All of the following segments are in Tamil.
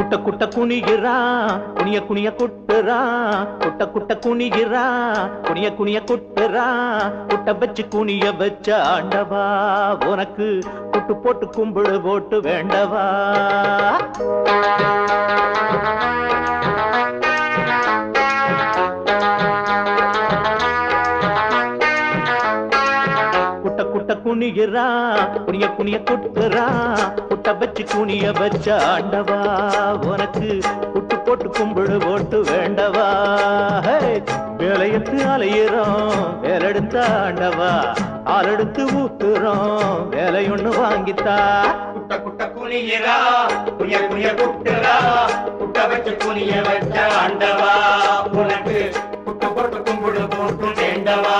குட்ட குட்ட குனிகிறா குனிய குனிய குட்டுறா குட்ட குட்ட குனிகிறா குனிய குனிய குட்டுறா குட்ட வச்சு குனிய வச்ச ஆண்டவா உனக்கு குட்டு போட்டு கும்பிடு போட்டு வேண்டவா குனிகிறா குனிய குனிய குட்டுறா குட்ட வச்சு குனிய வச்ச ஆண்டவா உனக்கு குட்டு போட்டு கும்பிடு போட்டு வேண்டவா வேலையத்து அலையிறோம் வேலெடுத்த ஆண்டவா ஆளெடுத்து ஊத்துறோம் வேலையொன்னு வாங்கித்தா குட்ட குட்ட குனிகிறா குனிய குனிய குட்டுறா குட்ட வச்சு குனிய வச்ச ஆண்டவா உனக்கு குட்டு போட்டு கும்பிடு போட்டு வேண்டவா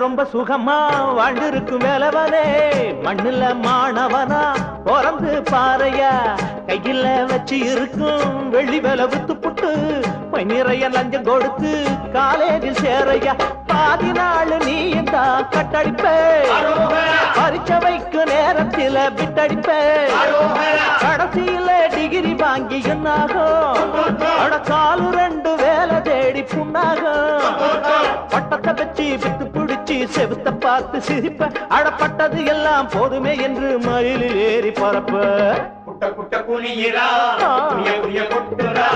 ரொம்ப சுகமா வாழ்ந்திருக்கும் வேலவனே மண்ணுல மாணவனா பிறந்து பாறையா கையில வச்சு இருக்கும் வெள்ளி வேலை வித்து புட்டு நிறைய லஞ்சம் கொடுத்து காலேஜில் சேரையா பாதி நாள் நீ இந்த கட்டடிப்பே பரிச்ச வைக்கு நேரத்தில விட்டடிப்பே கடைசியில டிகிரி வாங்கி என்னாகும் காலு ரெண்டு வேலை தேடி புண்ணாகும் பட்டத்தை வச்சு வித்து பிடிச்சி செவுத்த பார்த்து சிரிப்ப அடப்பட்டது எல்லாம் போதுமே என்று மயிலில் ஏறி பரப்ப குட்ட குட்ட குனிகிறா குனிய குனிய குட்டுறா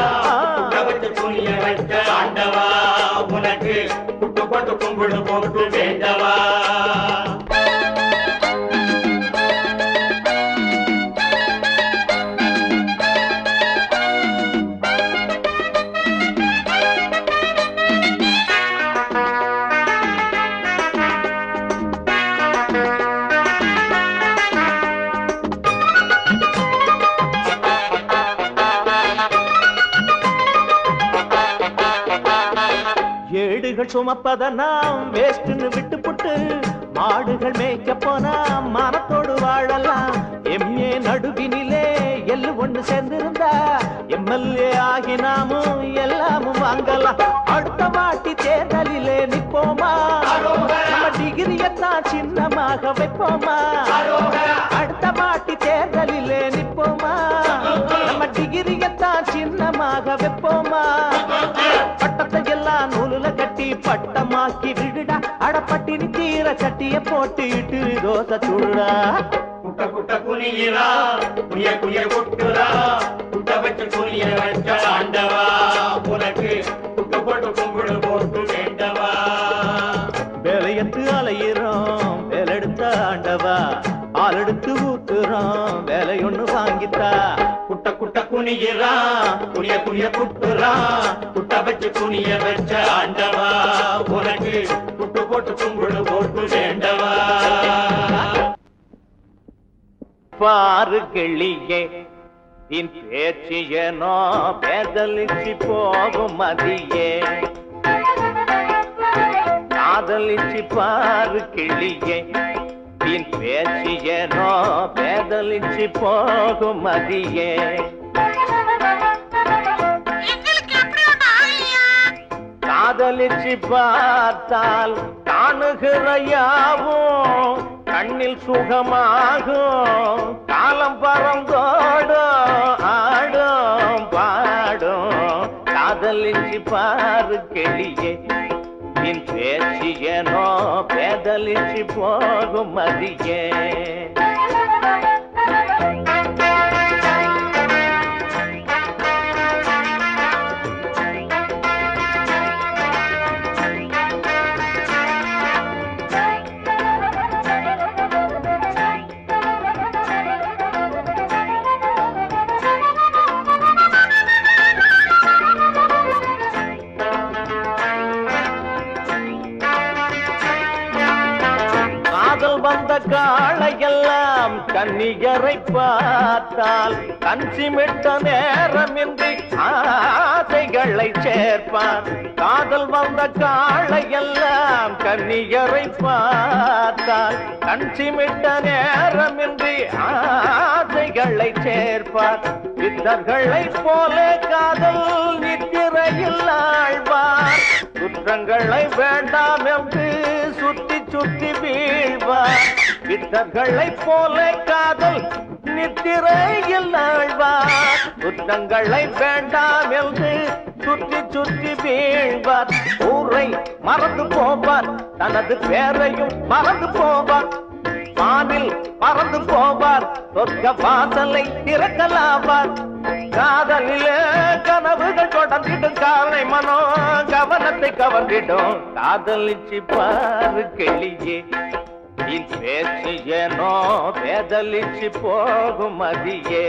குட்ட வச்சு குனிய வச்ச ஆண்டவா உனக்கு குட்டு போட்டு கும்பிடு போட்டு வேண்டவா சுமப்பத நாம் வேஸ்ட்னு விட்டு புட்டு மாடுகள் மேய்க்க போனா மனத்தோடு வாழலாம் எம்ஏ நடுவினிலே எல்லு ஒண்ணு சேர்ந்திருந்தா எம்எல்ஏ ஆகி நாமும் எல்லாமும் வாங்கலாம் அடுத்த வாட்டி தேர்தலிலே நிப்போமா நம்ம டிகிரியத்தான் சின்னமாக வைப்போமா அடுத்த வாட்டி தேர்தலிலே நிப்போமா நம்ம டிகிரியத்தான் சின்னமாக வைப்போமா பட்டத்தை எல்லாம் நூலுல கட்டி பட்டமாக்கி விடுடா அடப்பட்டினி தீர சட்டிய போட்டு இட்டு தோசை சுடுடா குட்ட குட்ட குனிகிறா குனிய குனிய குட்டுறா குட்ட வச்சு குனிய வச்ச ஆண்டவா உனக்கு குட்டு போட்டு கும்பிடு போட்டு வேண்டவா வேலையத்து அலையிறோம் வேலெடுத்த ஆண்டவா ஆளெடுத்து ஊத்துறோம் வேலையொன்னு வாங்கித்தா குட்ட குட்ட குனிகிறா குனிய குனிய குட்டுறா குட்ட வச்சு குனிய வச்ச ஆண்டவா உனக்கு குட்டு போட்டு கும்பிடு போட்டு வேண்டவா பாரு கிளியே இன் பேச்சு ஏனோ பேதலிச்சு போகும் மதியே காதலிச்சு பாரு கிளியே இன் பேச்சு ஏனோ பேதலிச்சு போகும் மதியே காதலிச்சு பார்த்தால் காணுகிற யாவும் கண்ணில் சுகமாகும் காலம் பறந்தோடும் ஆடும் பாடும் காதலிச்சு பாரு கிளியே இன் பேச்சு ஏனோ பேதலிச்சு போகும் மதியே காளையெல்லாம் கன்னியரை பார்த்தால் கஞ்சிமிட்ட நேரமின்றி ஆசைகளை சேர்ப்பான் காதல் வந்த காளையெல்லாம் கன்னியரை பார்த்தால் கஞ்சிமிட்ட நேரமின்றி ஆசைகளை சேர்ப்பார் சித்தர்களை போல காதல் நித்திரையில் ஆழ்வார் குற்றங்களை வேண்டாம் என்று சுத்தி சுத்தி வீழ்வார் சித்தர்களை போல காதல் நித்திரையில் ஆழ்வார் குற்றங்களை வேண்டாம் என்று சுற்றி சுற்றி வீழ்வார் ஊரை மறந்து போவார் தனது பேரையும் மறந்து போவார் வானில் பறந்து போவார் சொர்க்க வாசலை திறக்கலாவார் காதலிலே கனவுகள் தொடர்ந்திடும் காலை மனோ கவனத்தை கவர்ந்திடும் காதலிச்சு பாரு கிளியே நீ பேச்சு ஏனோ பேதலிச்சு போகும் மதியே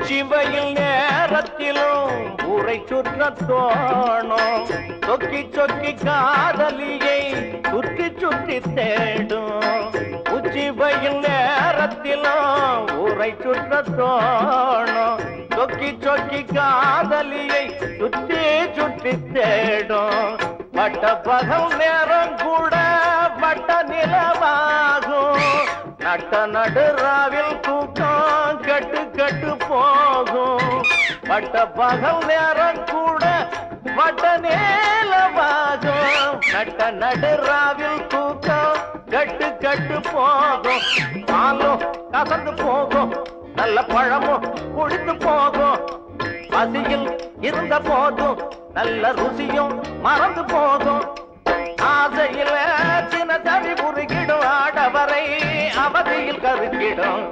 சிவையில் நேரத்திலும் ஊரை சுற்ற தோணும் சொக்கி சொக்கி காதலியை சுற்றி சுற்றி தேடும் உச்சிவையில் நேரத்திலும் ஊரை சுற்ற தோணும் சொக்கி சொக்கி காதலியை சுற்றி சுற்றி தேடும் வட்ட பகல் நேரம் கூட வட்ட நிலவாகும் நட்ட நடுராவில் தூக்கம் கட்டு கட்டு போகும் வட்ட பகல் நேரம் கூட வட்ட நேலவாகும் நட்ட நடுராவில் தூக்கம் கட்டு கட்டு போகும் பாலும் கசந்து போகும் நல்ல பழமும் குடித்து போகும் பசியில் இருந்த போதும் நல்ல ருசியும் மறந்து போகும் ஆசையில சின்ன தடி முறுகிடும் ஆடவரை அவதியில் கருக்கிடும்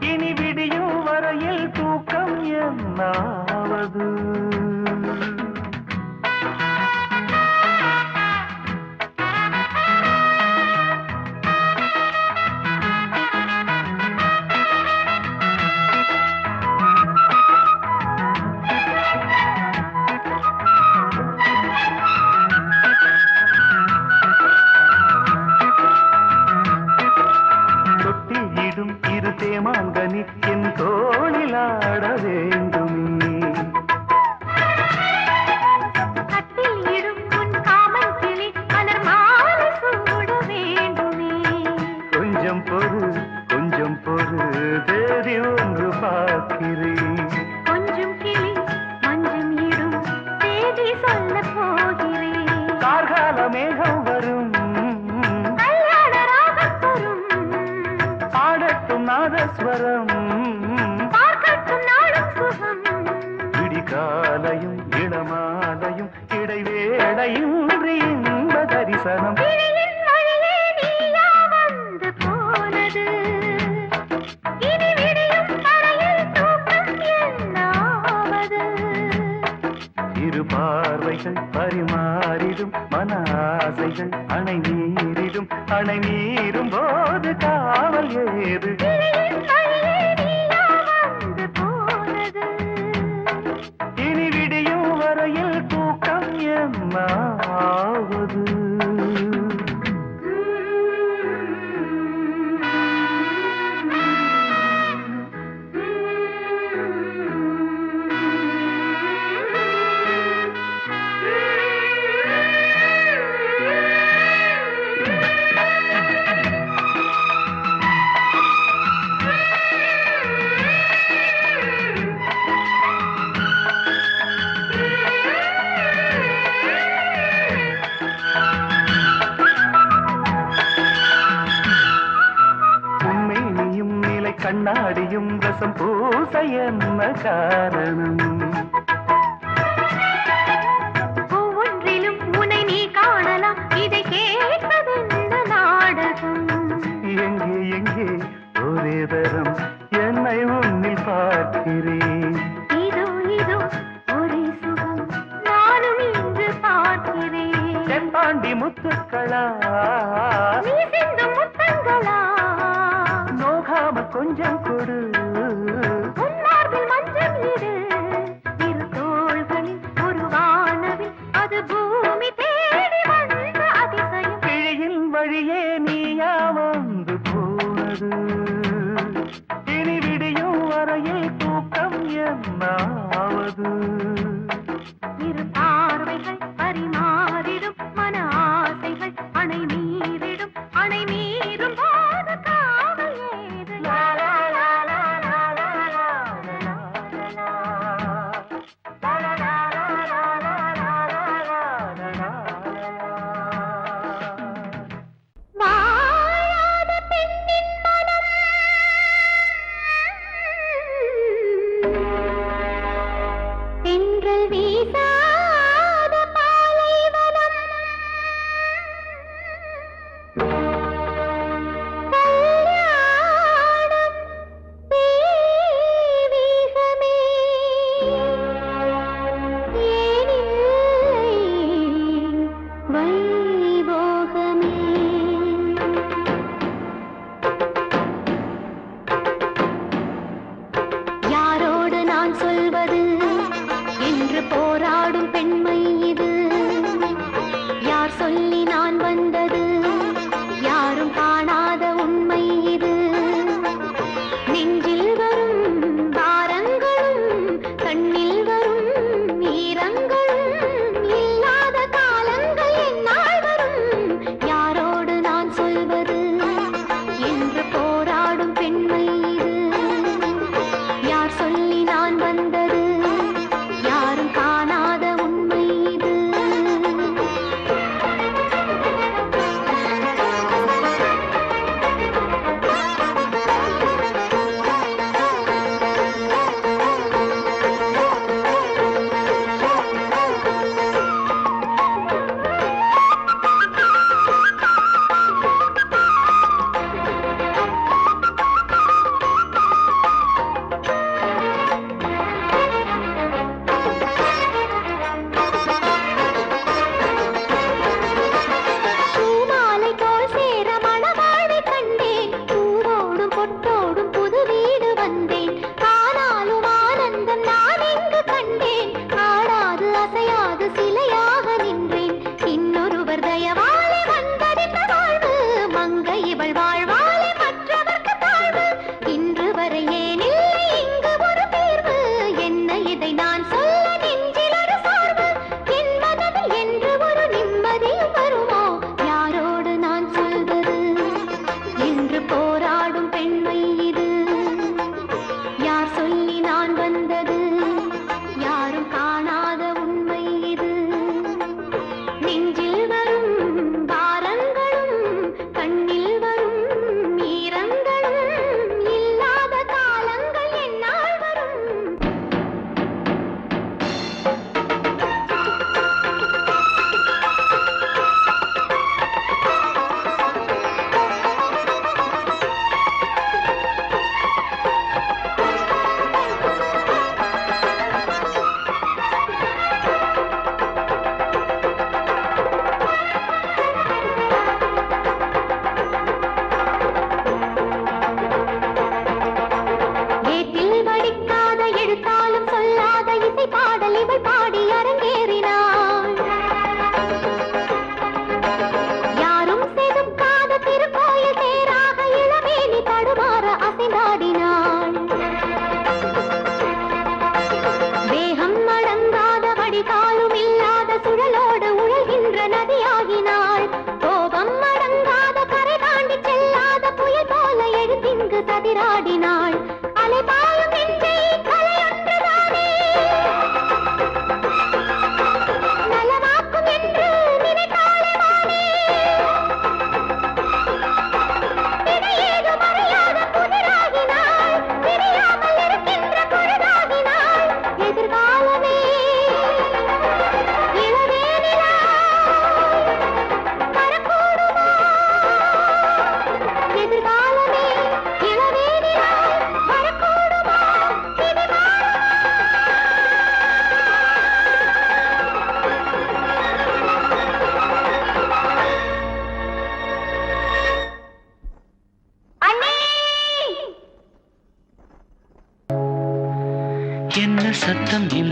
இனி விடியும் வரையில் தூக்கம் என்னாவது தேமாங்கனி என் தோளிலாட வேண்டுமே கட்டில் இடும் உன் காமன் கிளி மலர் மாலை சூட வேண்டுமே கொஞ்சம் பொறு தேடி ஒன்று பார்க்கிறேன் கொஞ்சம் கிளி மஞ்சம் இடும் தேடி சொல்ல போகிறேன் கார்கால மேகம் வரும் நாதஸ்வரம் பார்க்கட்டும் நாளும் சுகம் விடிகாலையும் இளமாலையும் இடைவேளையும் இன்ப தரிசனம் வந்து போனது பார்வைகள் பரிமாறிடும் மன ஆசைகள் அணை நீரிடும் அணை நீரும் போது காவல் ஏது இனி விடியும் வரையில் தூக்கம் என்னாவது கண்ணாடியும் ரசம் பூச என்ன காரணம் ஒவ்வொன்றிலும் உன்னை நீ காணலாம் இதை கேட்பதென்ன நாடகம் எங்கே எங்கே ஒரே தரம் என்னை உன்னில் பார்க்கிறேன் இதோ இதோ ஒரே சுகம் நானும் இன்று பார்க்கிறேன் செம்பாண்டி முத்துக்களா நீ சிந்தும் முத்தங்களா நோகாம கொஞ்சம் கொடு உன்மார்பில் மஞ்சள் இடு இரு தோள்களில் ஒரு வானவில் அது பூமி தேடி வந்த அதிசயம் கிழியின் வழியே நீயா வந்து போனது இனி விடியும் வரையில் தூக்கம் என்னாவது இரு பார்வைகள் பரிமாறிடும் மன ஆசைகள் அணை மீறிடும் அணை மீறும் போது காவல் ஏது லா லா லா லா லா லா லா லா வாழாத பெண்ணின் மனம் தென்றல் வீசாத பாலைவனம் கல்யாணம் தெய்வீகமே ஏனில்லை வைபோகமே யாரோடு நான் சொல்வது என்று போராடும் பெண்மை இது யார் சொல்லி நான் வந்தது யாரும் காணாத உண்மை இது நெஞ்சில் வரும் பாரங்களும் கண்ணில் வரும் ஈரங்களும் இல்லாத காலங்கள் என்னால் வரும் யாரோடு நான் சொல்வது என்று போராடும் பெண்மை இது யார் சொல்லி நான் வந்தது யாரும் காணாத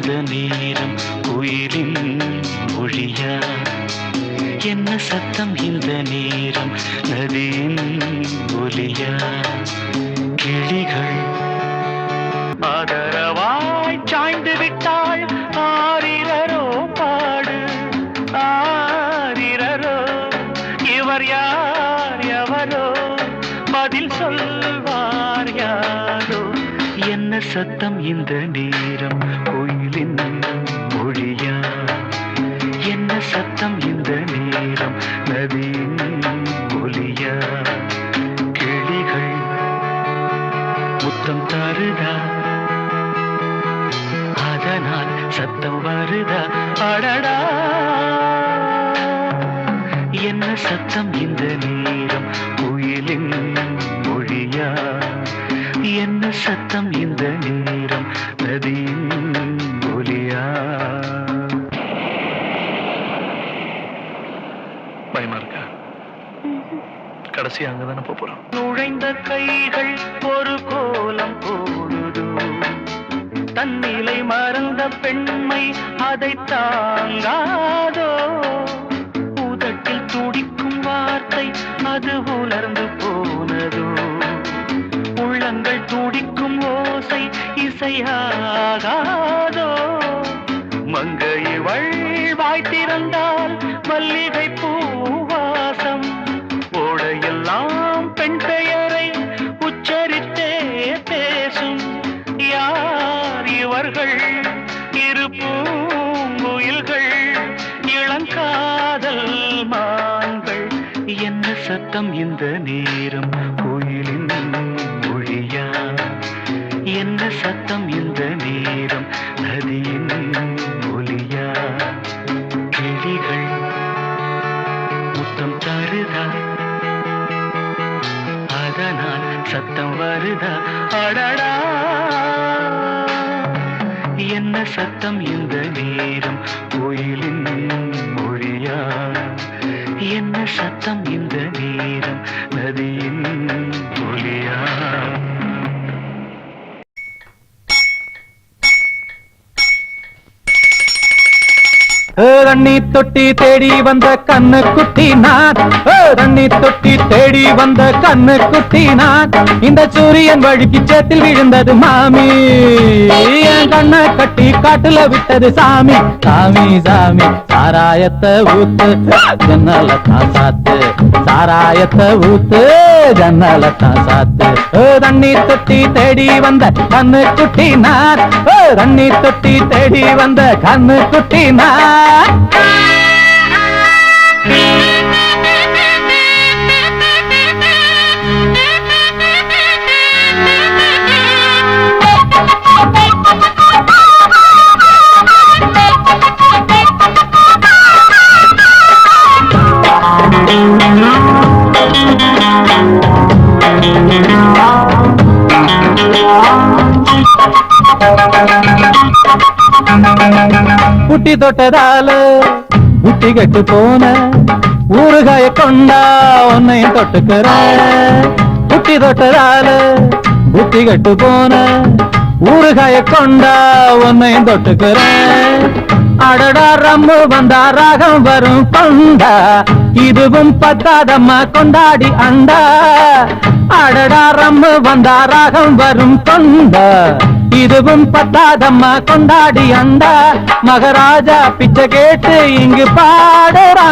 இந்த நேரம் குயிலின் மொழியா என்ன சத்தம் இந்த நேரம் நதியின் ஒலியா கிளிகள் ஆதரவாய் சாய்ந்து விட்டாள் ஆரிரரோ பாடு ஆரிரரோ இவர் யார் எவரோ பதில் சொல்வார் யாரோ என்ன சத்தம் இந்த நேரம் கோயிலின் மொழியா என்ன சத்தம் இந்த நேரம் நதியின் ஒலியா கிளிகள் முத்தம் தருதா அதனால் சத்தம் வருதா அடடா என்ன சத்தம் இந்த நேரம் குயிலின் மொழியா என்ன சத்தம் இந்த நேரம் நதியின் ஒலியா பயமா இருக்கா கடைசி அங்கதானே போறோம் நுழைந்த கைகள் ஒரு கோலம் போடுதோ தன்னிலை மறந்த பெண்மை அதை தாங்காதோ உதட்டில் துடிக்கும் வார்த்தை அது உலர்ந்து போனதோ உள்ளங்கள் துடிக்கும் ஓசை இசையாகாதோ மங்கையவள் வாய் திறந்தால் மல்லிகை பூவாசம் ஓடையெல்லாம் பெண் பெயரை உச்சரித்தே பேசும் யார் இவர்கள் இரு பூங்குயில்கள் இளங்காதல் மான்கள் என்ன சத்தம் இந்த நேரம் கோயிலின் மொழியா என்ன சத்தம் இந்த நேரம் நதியின் ஒலியா கிளிகள் முத்தம் தருதா அதனால் சத்தம் வருதா அடடா என்ன சத்தம் இந்த நேரம் கோயிலின் மொழியா என்ன சத்தம் இந்த நேரம் நதியின் ஒலியா தண்ணி தொட்டி தேடி வந்த கண்ணு குட்டி நான் தண்ணி தொட்டி தேடி வந்த கண்ணு குட்டி நான் இந்த சூரியன் வழுக்கி சேத்தில் விழுந்தது மாமி என் கண்ணை கட்டி காட்டுல விட்டது சாமி சாமி சாமி சாராயத்தை ஊத்து ஜன்னல தான் சாத்து சாராயத்தை ஊத்து ஜன்னல தான் சாத்து தண்ணி தொட்டி தேடி வந்த கண்ணு குட்டி நான் தண்ணி தொட்டி தேடி வந்த கண்ணு குட்டி நான் புட்டி தொட்டதால புட்டி கட்டு போன ஊறுகாய கொண்டா உன்னையும் தொட்டுக்கிற புட்டி தொட்டதால புட்டி கட்டு போன ஊறுகாய கொண்டா உன்னையும் தொட்டுக்கிற அடடா ரம்மு வந்தா ராகம் வரும் கொண்டா இதுவும் பத்தாதம்மா கொண்டாடி அண்டா அடடா ரம்மு வந்தா ராகம் வரும் கொண்டா இதுவும் பத்தாதம்மா கொண்டாடி அண்டா மகாராஜா பிச்சை கேட்டு இங்கு பாடுறா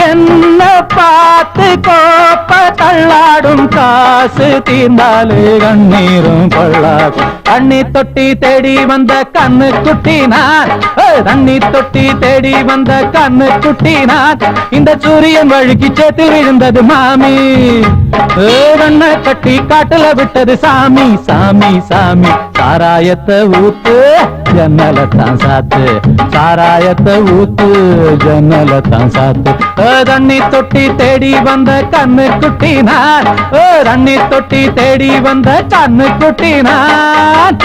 என்ன பார்த்து கோப்ப தள்ளாடும் காசு தீர்ந்தாலே கண்ணீரும் கொள்ளாகும் தண்ணி தொட்டி தேடி வந்த கண்ணு குட்டி நான் தண்ணி தொட்டி தேடி வந்த கண்ணு குட்டி நான் இந்த சூரியன் வழுக்கி சேத்தில் விழுந்தது மாமி கண்ணை கட்டி காட்டுல விட்டது சாமி சாமி சாமி சாராயத்தை ஊத்து ஜன்னல தான் சாத்து சாராயத்தை ஊத்து ஜன்னல தான் சாத்து தண்ணி தொட்டி தேடி வந்த கண்ணு குட்டி நான் தண்ணி தொட்டி தேடி வந்த கண்ணு குட்டி நான்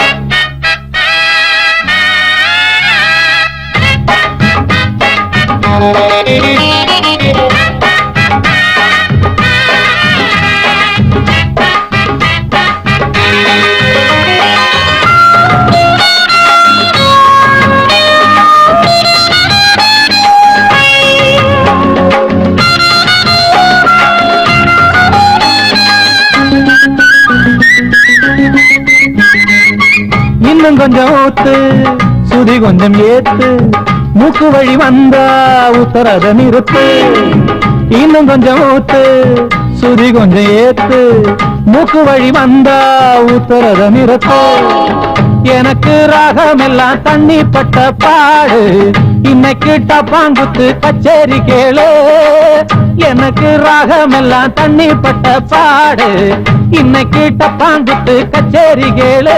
கொஞ்சம் ஊத்து சுதி கொஞ்சம் ஏத்து மூக்கு வழி வந்தா உத்தரத நிறுத்து இன்னும் கொஞ்சம் ஊத்து சுதி கொஞ்சம் ஏத்து மூக்கு வழி வந்தா உத்தரத நிறுத்து எனக்கு ராகம் எல்லாம் தண்ணி பட்ட பாடு இன்னைக்கு டப்பாங்குத்து கச்சேரி கேளு எனக்கு ராகம் எல்லாம் தண்ணி பட்ட பாடு இன்னைக்கு டப்பாங்குத்து கச்சேரி கேளு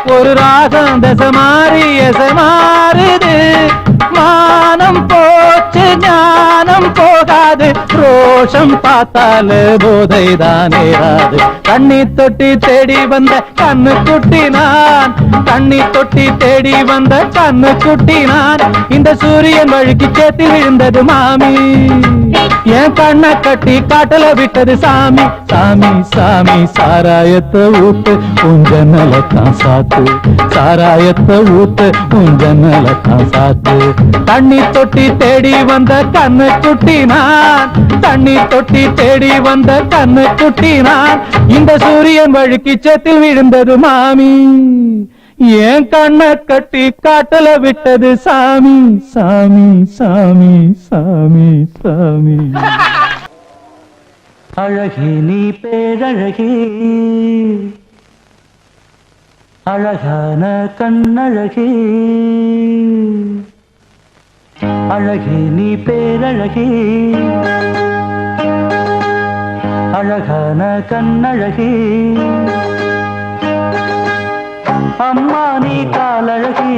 ஒரு ராகம் தசை மாறி எசை மாறுது மானம் போச்சு ஞானம் போகாது ரோஷம் பார்த்தால போதைதான் ஏறாது கண்ணி தொட்டி தேடி வந்த கண்ணு குட்டி நான் கண்ணி தொட்டி தேடி வந்த கண்ணு குட்டி நான் இந்த சூரியன் வழுக்கி சேத்தி விழுந்தது மாமி என் கண்ணை கட்டி காட்டுல விட்டது சாமி சாமி சாமி சாராயத்தை ஊத்து உஞ்சனலத்தான் சாத்து சாராயத்தை ஊத்து உஞ்சனலத்தான் சாத்து தண்ணி தொட்டி தேடி வந்த கண்ணு குட்டி நான் தண்ணி தொட்டி தேடி வந்த கண்ணு குட்டி நான் இந்த சூரியன் வழுக்கி சேத்தில் விழுந்தது மாமி என் கண்ணை கட்டி காட்டுல விட்டது சாமி சாமி சாமி சாமி சாமி அழகே நீ பேரழகே அழகான கண்ணழகே அழகே நீ பேரழகே அழகான கண்ணழகே அம்மா நீ காலழகி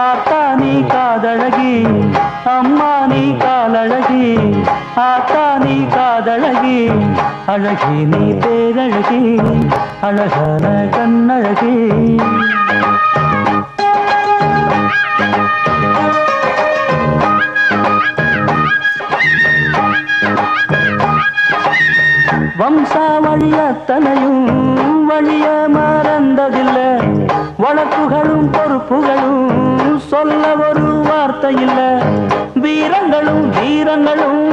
ஆத்தா நீ காதழகி அம்மா நீ காலழகி ஆத்தா நீ காதழகி அழகி நீ பேரழகி அழகான கண்ணழகி வம்சாவழியத்தனையும் வழிய மறந்ததில்லை வழக்குகளும் பொறுப்புகளும் சொல்ல ஒரு வார்த்தை இல்லை வீரங்களும் வீரங்களும்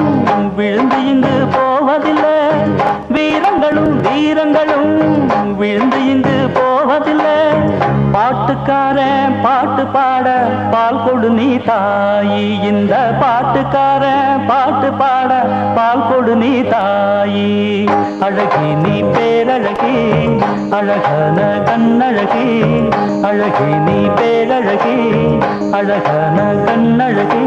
விழுந்து இங்கு போவதில்லை வீரங்களும் வீரங்களும் விழுந்து இங்கு போவதில்லை பாட்டுக்காரன் பாட்டு பாட பால் கொடு நீ தாயி இந்த பாட்டுக்காரன் பாட்டு பாட பால் கொடு நீ தாயி அழகி நீ பேரழகி அழகான கண்ணழகி அழகி நீ பேரழகி அழகான கண்ணழகி